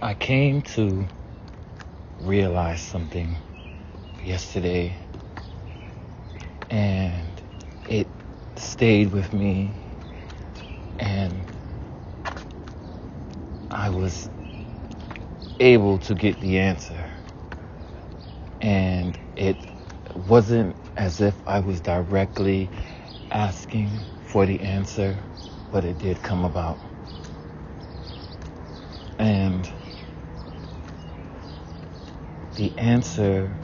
I came to realize something yesterday, and it stayed with me, and I was able to get the answer. And it wasn't as if I was directly asking for the answer, but it did come about. And the answer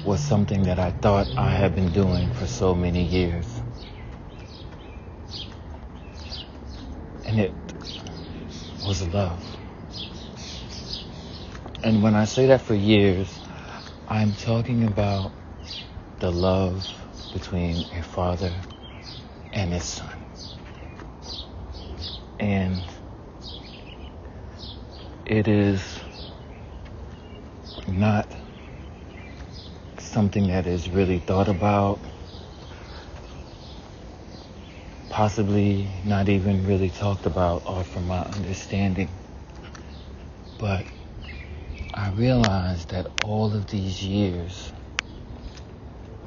was something that I thought I had been doing for so many years. And it was love. And when I say that for years, I'm talking about the love between a father and his son. And it is not something that is really thought about, possibly not even really talked about, or from my understanding. But I realized that all of these years,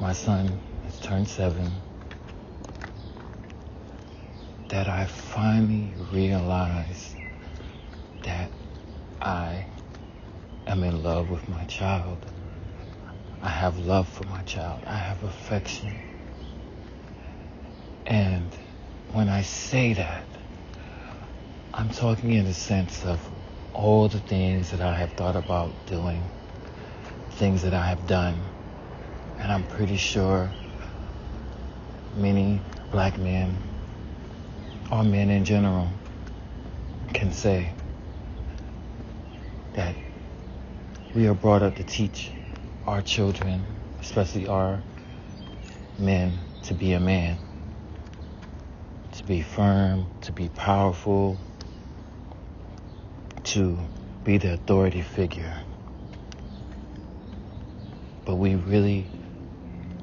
my son has turned 7, that I finally realized that I am in love with my child. I have love for my child. I have affection. And when I say that, I'm talking in the sense of all the things that I have thought about doing, things that I have done. And I'm pretty sure many black men, or men in general, can say that we are brought up to teach our children, especially our men, to be a man, to be firm, to be powerful, to be the authority figure. But we really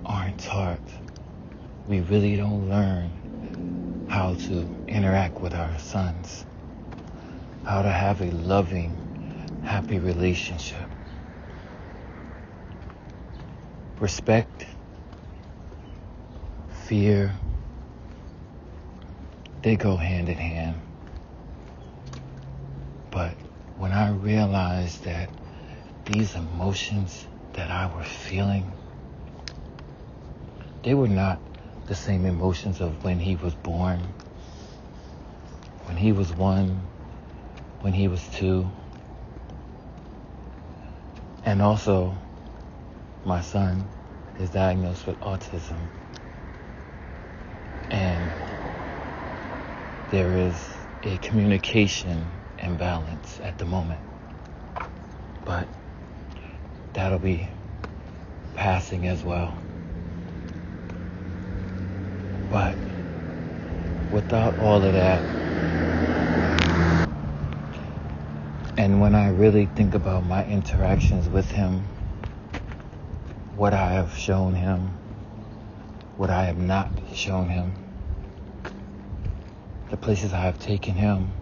aren't taught. We really don't learn how to interact with our sons, how to have a loving, happy relationship. Respect, fear, they go hand in hand. But when I realized that these emotions that I was feeling, they were not the same emotions of when he was born, when he was 1, when he was 2. And also, my son is diagnosed with autism. And there is a communication imbalance at the moment. But that'll be passing as well. But without all of that, and when I really think about my interactions with him, what I have shown him, what I have not shown him, the places I have taken him,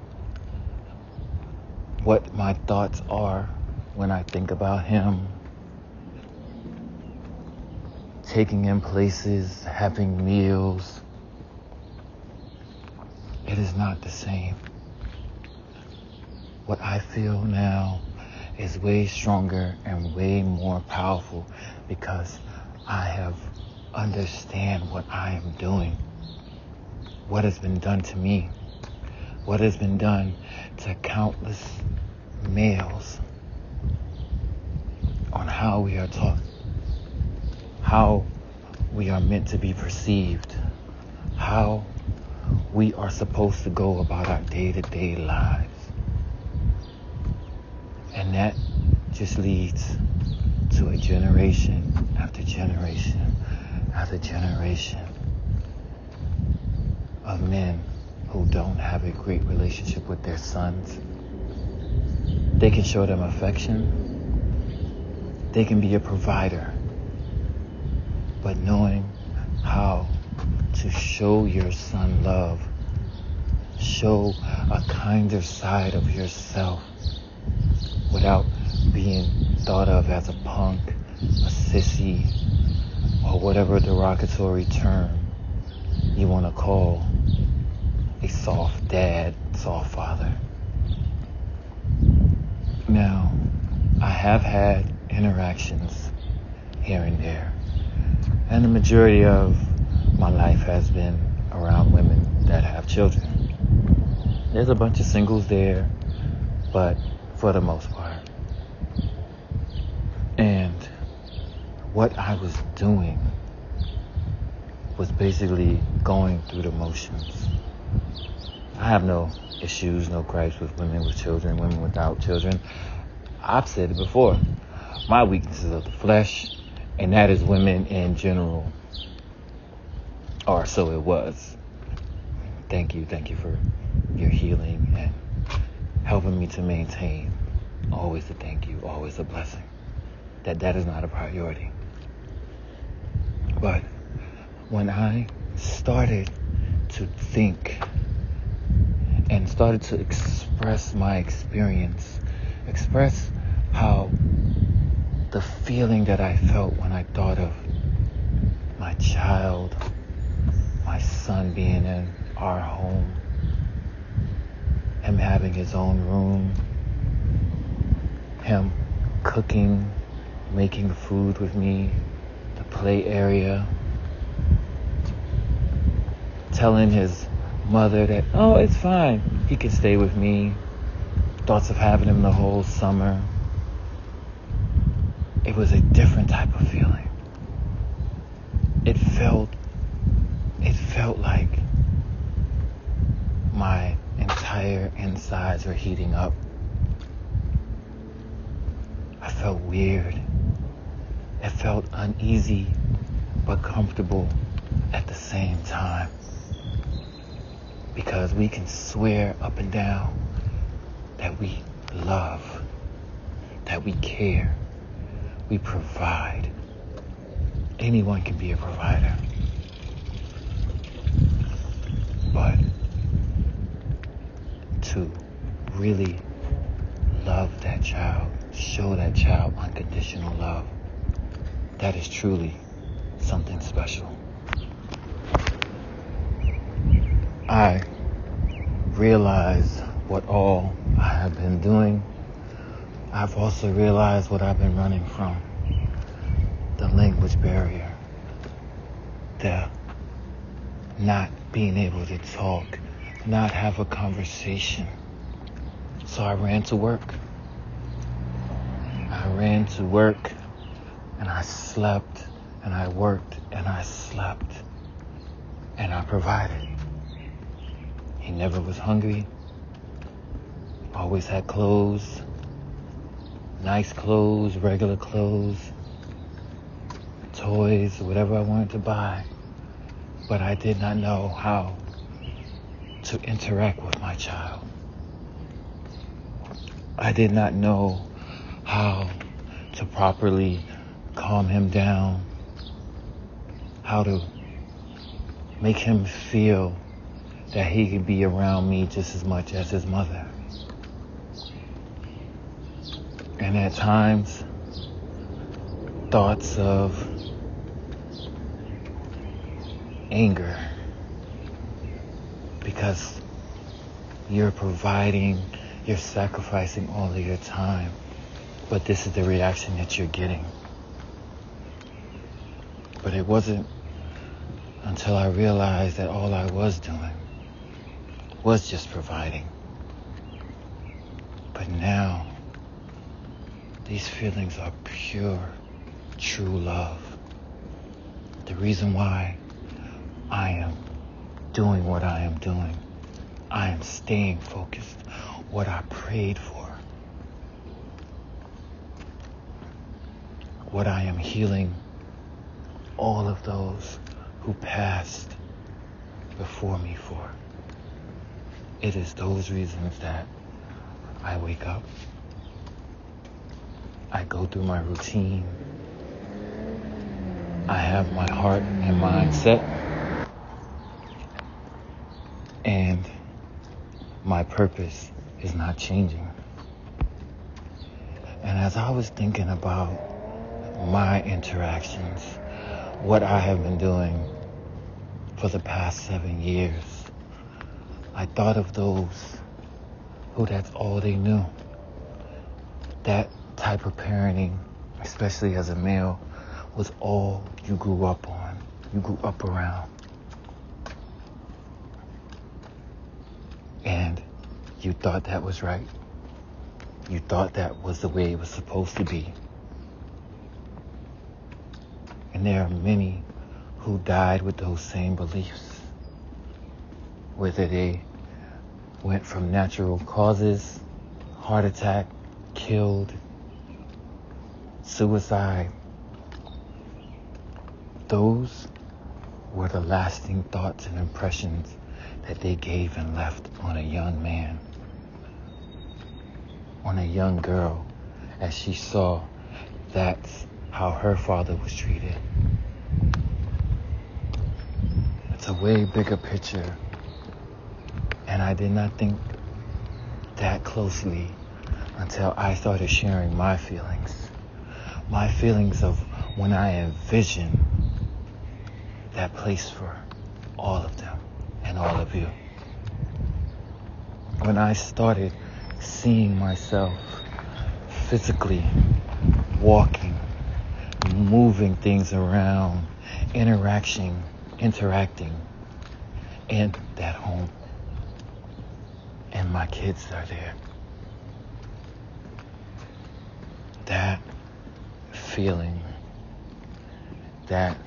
what my thoughts are when I think about him, taking him places, having meals, it is not the same. What I feel now is way stronger and way more powerful because I have understand what I am doing, what has been done to me, what has been done to countless males, on how we are taught, how we are meant to be perceived, how we are supposed to go about our day-to-day lives. And that just leads to a generation after generation after generation of men who don't have a great relationship with their sons. They can show them affection. They can be a provider. But knowing how to show your son love, show a kinder side of yourself, without being thought of as a punk, a sissy, or whatever derogatory term you want to call a soft dad, soft father. Now, I have had interactions here and there, and the majority of my life has been around women that have children. There's a bunch of singles there, but for the most part. And what I was doing was basically going through the motions. I have no issues, no gripes with women with children, women without children. I've said it before. My weakness is of the flesh, and that is women in general. Or so it was. Thank you for your healing and helping me to maintain. Always a thank you, always a blessing. That is not a priority. But when I started to think and started to express my experience, express how the feeling that I felt when I thought of my child, my son being in our home, him having his own room, him cooking, making food with me, the play area, telling his mother that, oh, it's fine, he can stay with me, thoughts of having him the whole summer. It was a different type of feeling. It felt like my entire insides were heating up. I felt weird. It felt uneasy but comfortable at the same time. Because we can swear up and down that we love, that we care, we provide. Anyone can be a provider. But to really love that child, show that child unconditional love, that is truly something special. I realize what all I have been doing. I've also realized what I've been running from. The language barrier. The not being able to talk, not have a conversation. So I ran to work. And I slept and I worked and I slept and I provided. He never was hungry. Always had clothes, nice clothes, regular clothes, toys, whatever I wanted to buy. But I did not know how to interact with my child. I did not know how to properly calm him down, how to make him feel that he could be around me just as much as his mother. And at times, thoughts of anger, because you're providing, you're sacrificing all of your time, but this is the reaction that you're getting. But it wasn't until I realized that all I was doing was just providing. But now, these feelings are pure, true love. The reason why I am doing what I am doing, I am staying focused, what I prayed for, what I am healing all of those who passed before me for. It is those reasons that I wake up, I go through my routine, I have my heart and mind set, and my purpose is not changing. And as I was thinking about my interactions, what I have been doing for the past 7 years, I thought of those who that's all they knew. That type of parenting, especially as a male, was all you grew up on, you grew up around. And you thought that was right. You thought that was the way it was supposed to be. And there are many who died with those same beliefs. Whether they went from natural causes, heart attack, killed, suicide. Those were the lasting thoughts and impressions that they gave and left on a young man, on a young girl, as she saw that's how her father was treated. It's a way bigger picture, and I did not think that closely until I started sharing my feelings of when I envisioned that place for all of them and all of you. When I started seeing myself physically walking, moving things around, interacting in that home, and my kids are there. That feeling, that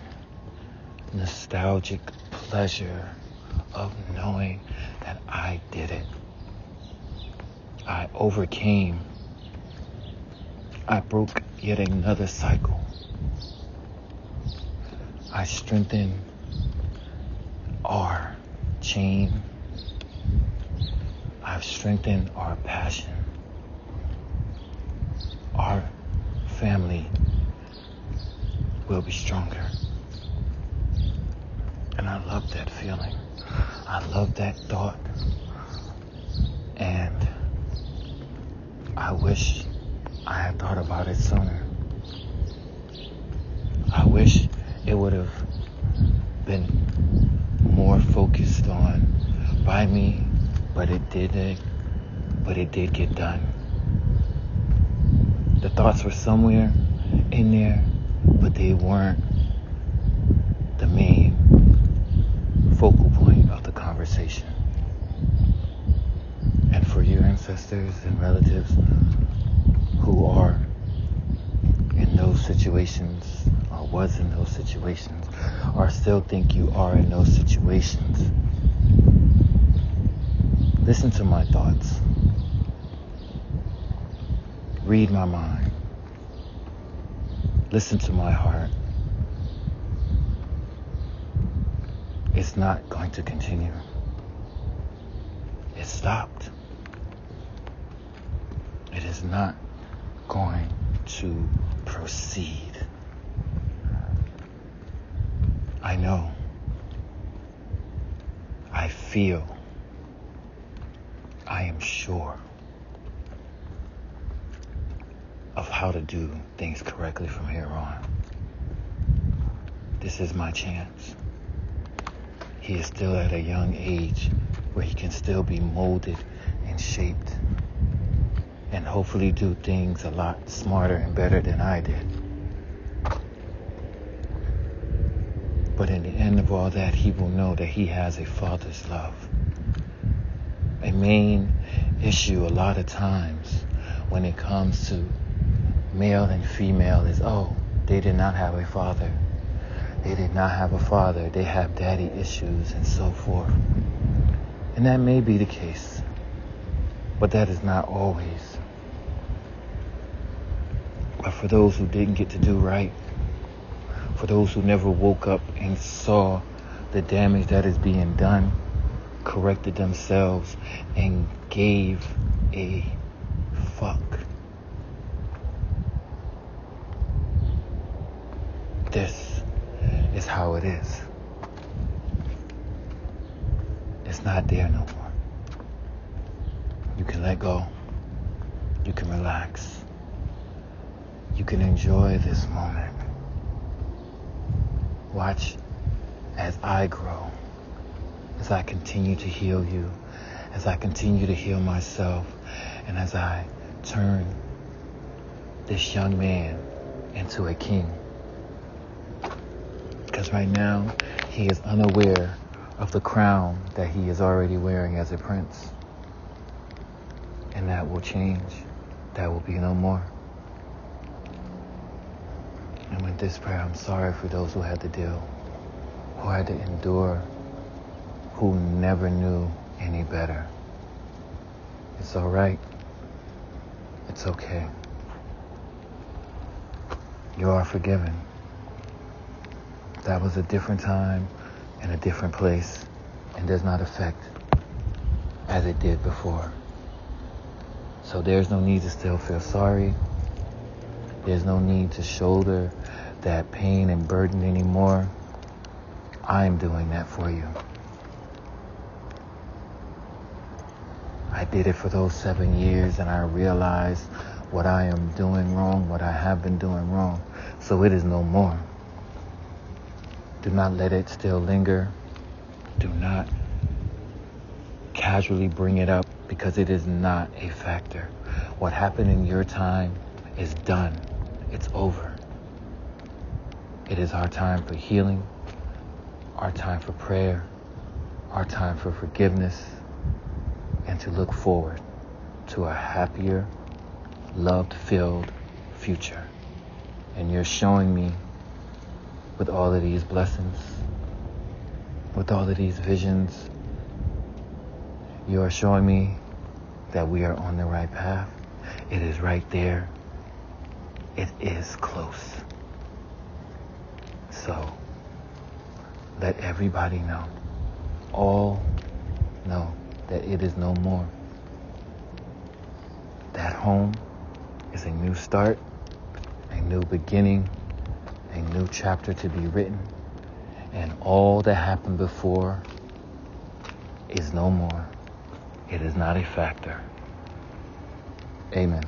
nostalgic pleasure of knowing that I did it. I overcame. I broke yet another cycle. I strengthened our chain. I've strengthened our passion. Our family will be stronger. And I love that feeling. I love that thought. And I wish I had thought about it sooner. I wish it would have been more focused on by me, but it did get done. The thoughts were somewhere in there, but they weren't the main focal point of the conversation. And for your ancestors and relatives who are in those situations, or was in those situations, or still think you are in those situations, listen to my thoughts. Read my mind. Listen to my heart. It's not going to continue. It stopped. It is not going to proceed. I know. I feel. I am sure of how to do things correctly from here on. This is my chance. He is still at a young age where he can still be molded and shaped and hopefully do things a lot smarter and better than I did. But in the end of all that, he will know that he has a father's love. A main issue a lot of times when it comes to male and female is, they did not have a father. They did not have a father. They have daddy issues and so forth. And that may be the case, but that is not always. But for those who didn't get to do right, for those who never woke up and saw the damage that is being done, corrected themselves, and gave a fuck. This is how it is. It's not there no more. You can let go. You can relax. you can enjoy this moment. Watch as I grow, as I continue to heal you, as I continue to heal myself, and as I turn this young man into a king. Because right now, he is unaware of the crown that he is already wearing as a prince. And that will change. That will be no more. And with this prayer, I'm sorry for those who had to deal, who had to endure, who never knew any better. It's all right. It's okay. You are forgiven. That was a different time and a different place, and does not affect as it did before. So there's no need to still feel sorry. There's no need to shoulder that pain and burden anymore. I'm doing that for you. I did it for those 7 years, and I realized what I am doing wrong, what I have been doing wrong. So it is no more. Do not let it still linger. Do not casually bring it up, because it is not a factor. What happened in your time is done. It's over. It is our time for healing, our time for prayer, our time for forgiveness, and to look forward to a happier, love-filled future. And you're showing me, with all of these blessings, with all of these visions, you are showing me that we are on the right path. It is right there. It is close. So let everybody know, all know, that it is no more. That home is a new start, a new beginning, a new chapter to be written, and all that happened before is no more. It is not a factor. Amen.